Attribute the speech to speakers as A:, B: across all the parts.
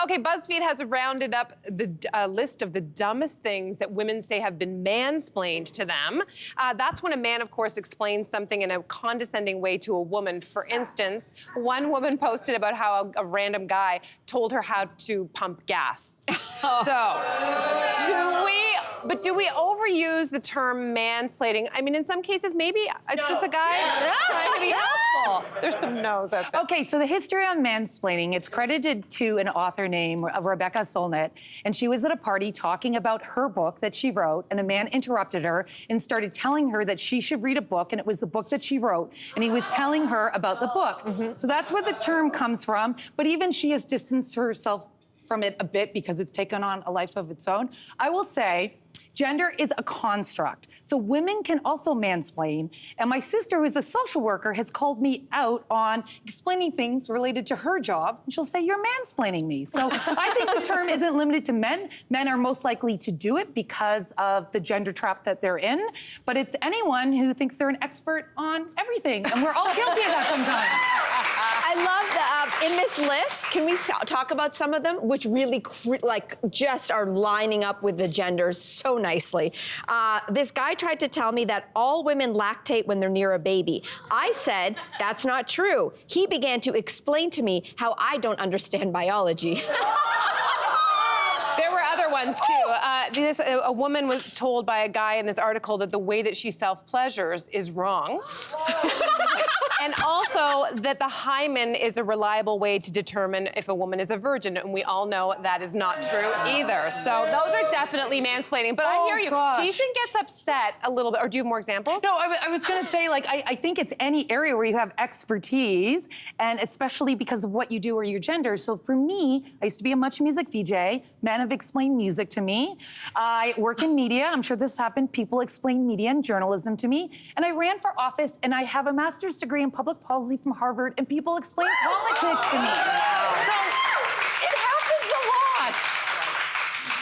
A: Okay, BuzzFeed has rounded up the list of the dumbest things that women say have been mansplained to them. That's when a man, of course, explains something in a condescending way to a woman. For instance, one woman posted about how a random guy told her how to pump gas. So, do we overuse the term mansplaining? I mean, in some cases, maybe it's just the guy trying to be helpful. There's some no's out there.
B: Okay, so the history on mansplaining, it's credited to an author named Rebecca Solnit, and she was at a party talking about her book that she wrote, and a man interrupted her and started telling her that she should read a book, and it was the book that she wrote, and he was telling her about the book. So that's where the term comes from, but even she has distanced herself from it a bit because it's taken on a life of its own. I will say, gender is a construct. So women can also mansplain. And my sister, who is a social worker, has called me out on explaining things related to her job. And she'll say, you're mansplaining me. So I think the term isn't limited to men. Men are most likely to do it because of the gender trap that they're in. But it's anyone who thinks they're an expert on everything. And we're all guilty of that sometimes.
C: I love that. In this list, can we talk about some of them, which really just are lining up with the genders so nicely. This guy tried to tell me that all women lactate when they're near a baby. I said, that's not true. He began to explain to me how I don't understand biology.
A: There were other ones too. A woman was told by a guy in this article that the way that she self-pleasures is wrong. And also that the hymen is a reliable way to determine if a woman is a virgin, and we all know that is not true either. So those are definitely mansplaining. But I hear you.
B: Gosh.
A: Jason gets upset a little bit, or do you have more examples?
B: No, I was going to say, like, I think it's any area where you have expertise, and especially because of what you do or your gender. So for me, I used to be a Much Music VJ. Men have explained music to me. I work in media. I'm sure this happened. People explain media and journalism to me. And I ran for office, and I have a master's degree in public policy from Harvard, and people explain politics to me. So it happens a lot.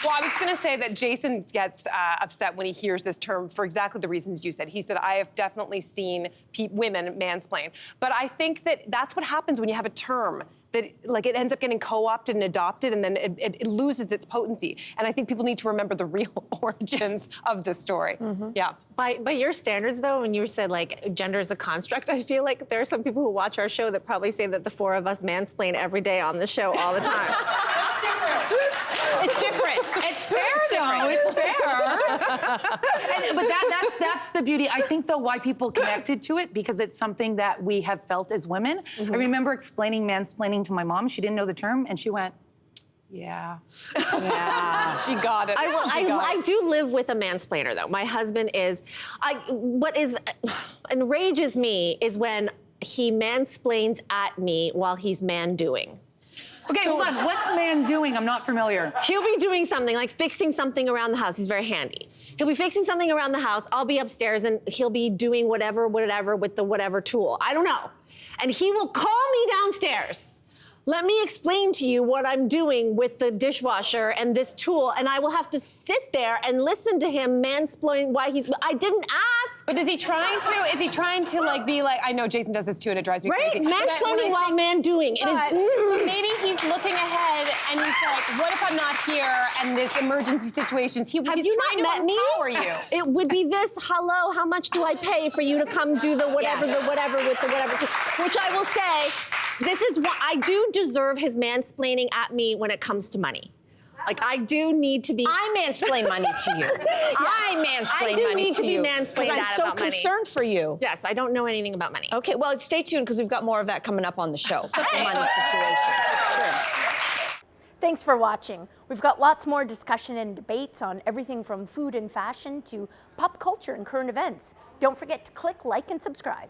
A: Well, I was going to say that Jason gets upset when he hears this term for exactly the reasons you said. He said, I have definitely seen women mansplain. But I think that that's what happens when you have a term that, like, it ends up getting co-opted and adopted, and then it loses its potency. And I think people need to remember the real origins of the story. Yeah.
D: By your standards, though, when you said, like, gender is a construct, I feel like there are some people who watch our show that probably say that the four of us mansplain every day on the show all the time.
C: It's different. It's fair,
B: No, it's fair. But that's the beauty. I think, though, why people connected to it, because it's something that we have felt as women. I remember explaining mansplaining to my mom. She didn't know the term, and she went, yeah.
C: Yeah.
A: She got it.
D: I do live with a mansplainer, though. My husband is... what enrages me is when he mansplains at me while he's man-doing.
B: Okay, hold on. What's man doing? I'm not familiar.
D: He'll be doing something, like fixing something around the house. He's very handy. He'll be fixing something around the house. I'll be upstairs, and he'll be doing whatever with the whatever tool. I don't know. And he will call me downstairs. Let me explain to you what I'm doing with the dishwasher and this tool, and I will have to sit there and listen to him mansplain why I didn't ask.
A: But is he trying to like be like, I know Jason does this too, and it drives me crazy.
D: Mansplaining while man doing.
A: Maybe he's looking ahead and he's like, what if I'm not here and this emergency situations? He's trying to empower you.
D: It would be this, hello, how much do I pay for you to come do the whatever, the whatever with the whatever, which I will say, this is what I do deserve his mansplaining at me when it comes to money. Like, I do need to be...
C: I mansplain money to you. I mansplain money to you.
D: Mansplained
C: because I'm so concerned for you.
D: Yes, I don't know anything about money.
C: Okay, well, stay tuned because we've got more of that coming up on the show. The money situation. Sure.
E: Thanks for watching. We've got lots more discussion and debates on everything from food and fashion to pop culture and current events. Don't forget to click like and subscribe.